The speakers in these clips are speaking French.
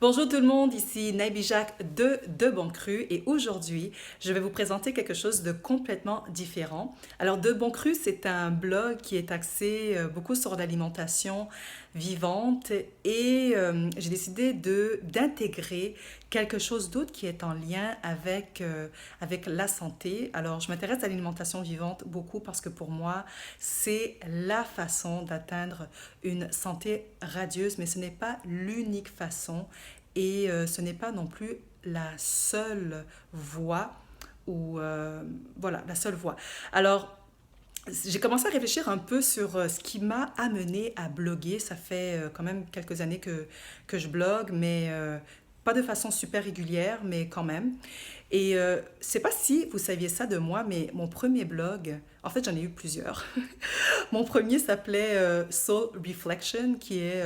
Bonjour tout le monde, ici Naibi Jacques de Bon Cru et aujourd'hui, je vais vous présenter quelque chose de complètement différent. Alors, De Bon Cru, c'est un blog qui est axé beaucoup sur l'alimentation vivante et j'ai décidé d'intégrer quelque chose d'autre qui est en lien avec la santé. Alors, je m'intéresse à l'alimentation vivante beaucoup parce que pour moi, c'est la façon d'atteindre une santé radieuse, mais ce n'est pas l'unique façon et ce n'est pas non plus la seule voie ou voilà, la seule voie. Alors, j'ai commencé à réfléchir un peu sur ce qui m'a amené à bloguer. Ça fait quand même quelques années que je blogue, mais pas de façon super régulière, mais quand même. Et je sais pas si vous saviez ça de moi, mais mon premier blog, en fait j'en ai eu plusieurs. Mon premier s'appelait Soul Reflection, qui est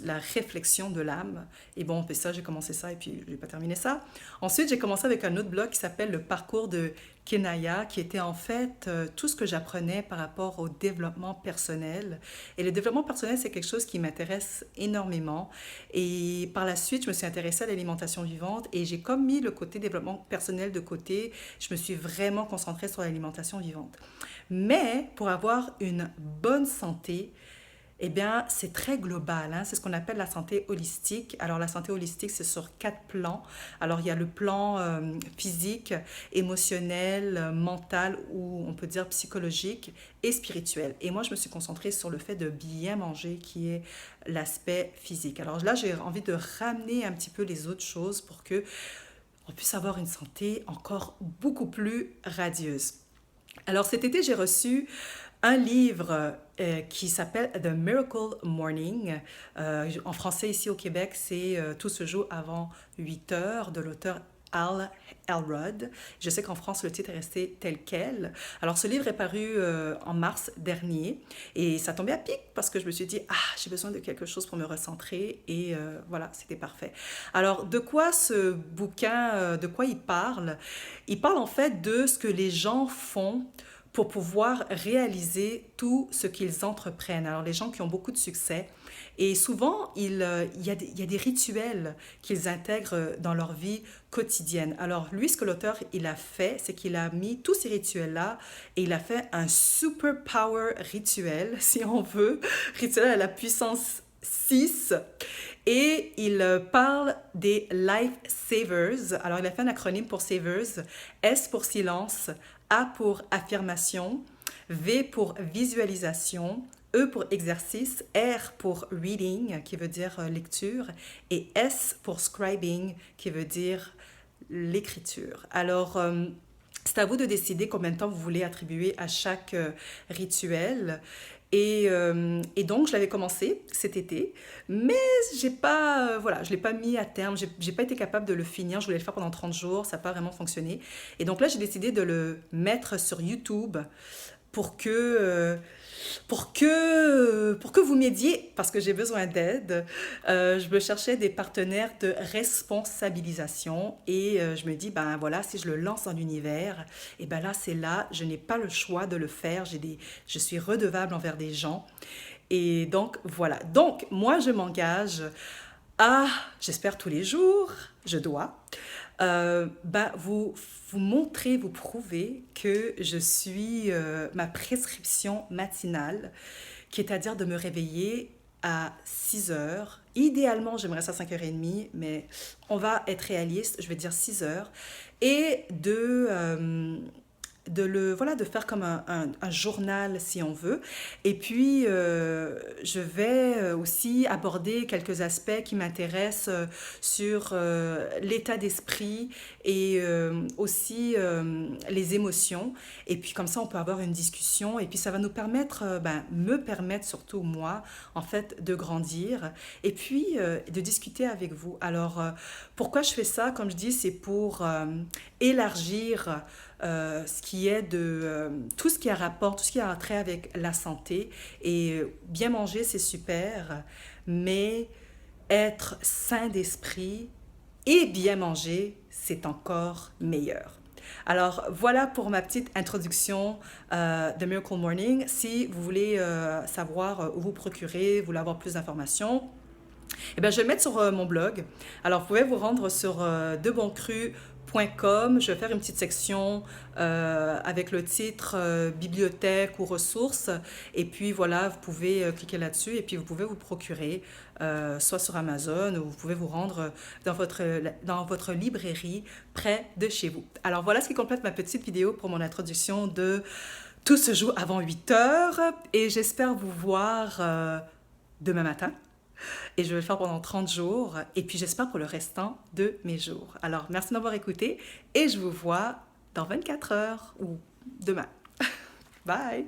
la réflexion de l'âme. Et bon, puis ça, j'ai commencé ça et puis je n'ai pas terminé ça. Ensuite, j'ai commencé avec un autre blog qui s'appelle Le Parcours de Kenaya, qui était en fait tout ce que j'apprenais par rapport au développement personnel. Et le développement personnel, c'est quelque chose qui m'intéresse énormément. Et par la suite, je me suis intéressée à l'alimentation vivante et j'ai comme mis le côté développement personnel de côté. Je me suis vraiment concentrée sur l'alimentation vivante. Mais pour avoir une bonne santé, eh bien, c'est très global, hein. C'est ce qu'on appelle la santé holistique. Alors, la santé holistique, c'est sur 4 plans. Alors, il y a le plan physique, émotionnel, mental ou on peut dire psychologique et spirituel. Et moi, je me suis concentrée sur le fait de bien manger, qui est l'aspect physique. Alors là, j'ai envie de ramener un petit peu les autres choses pour que on puisse avoir une santé encore beaucoup plus radieuse. Alors cet été, j'ai reçu un livre qui s'appelle The Miracle Morning. En français, ici au Québec, c'est Tout se joue avant 8 heures de l'auteur Al Elrod. Je sais qu'en France, le titre est resté tel quel. Alors, ce livre est paru en mars dernier et ça tombait à pic parce que je me suis dit, ah, j'ai besoin de quelque chose pour me recentrer et voilà, c'était parfait. Alors, de quoi ce bouquin, de quoi il parle? Il parle en fait de ce que les gens font pour pouvoir réaliser tout ce qu'ils entreprennent. Alors, les gens qui ont beaucoup de succès, et souvent, il y a des rituels qu'ils intègrent dans leur vie quotidienne. Alors, lui, ce que l'auteur, il a fait, c'est qu'il a mis tous ces rituels-là et il a fait un superpower rituel, si on veut, rituel à la puissance 6. Et il parle des life savers. Alors, il a fait un acronyme pour savers. S pour silence, A pour affirmation, V pour visualisation, E pour exercice, R pour reading, qui veut dire lecture, et S pour scribing, qui veut dire l'écriture. Alors, c'est à vous de décider combien de temps vous voulez attribuer à chaque rituel. Et donc, je l'avais commencé cet été, mais j'ai pas, voilà, je ne l'ai pas mis à terme, j'ai pas été capable de le finir, je voulais le faire pendant 30 jours, ça n'a pas vraiment fonctionné. Et donc là, j'ai décidé de le mettre sur YouTube pour que, euh, pour que vous m'aidiez, parce que j'ai besoin d'aide. Je me cherchais des partenaires de responsabilisation et je me dis, ben voilà, si je le lance dans l'univers, et ben là, c'est là, je n'ai pas le choix de le faire, je suis redevable envers des gens. Et donc, voilà. Donc, moi, je m'engage à, j'espère tous les jours, je dois, vous montrer, vous prouver que je suis ma prescription matinale, qui est à dire de me réveiller à 6 heures. Idéalement, j'aimerais ça à 5h30, mais on va être réaliste, je vais dire 6 heures. Et voilà, de faire comme un journal si on veut. Et puis, je vais aussi aborder quelques aspects qui m'intéressent sur l'état d'esprit et aussi les émotions. Et puis, comme ça, on peut avoir une discussion. Et puis, ça va nous permettre, me permettre surtout moi, en fait, de grandir et puis de discuter avec vous. Alors, pourquoi je fais ça? Comme je dis, c'est pour élargir ce qui est de tout ce qui a rapport, tout ce qui a trait avec la santé. Et bien manger, c'est super, mais être sain d'esprit et bien manger, c'est encore meilleur. Alors voilà pour ma petite introduction de Miracle Morning. Si vous voulez savoir où vous procurer, vous voulez avoir plus d'informations, Eh bien, je vais le mettre sur mon blog. Alors, vous pouvez vous rendre sur deboncru.com. Je vais faire une petite section avec le titre bibliothèque ou ressources. Et puis voilà, vous pouvez cliquer là-dessus et puis vous pouvez vous procurer soit sur Amazon ou vous pouvez vous rendre dans votre librairie près de chez vous. Alors voilà ce qui complète ma petite vidéo pour mon introduction de Tout se joue avant 8 heures et j'espère vous voir demain matin. Et je vais le faire pendant 30 jours. Et puis j'espère pour le restant de mes jours. Alors, merci d'avoir écouté et je vous vois dans 24 heures ou demain. Bye!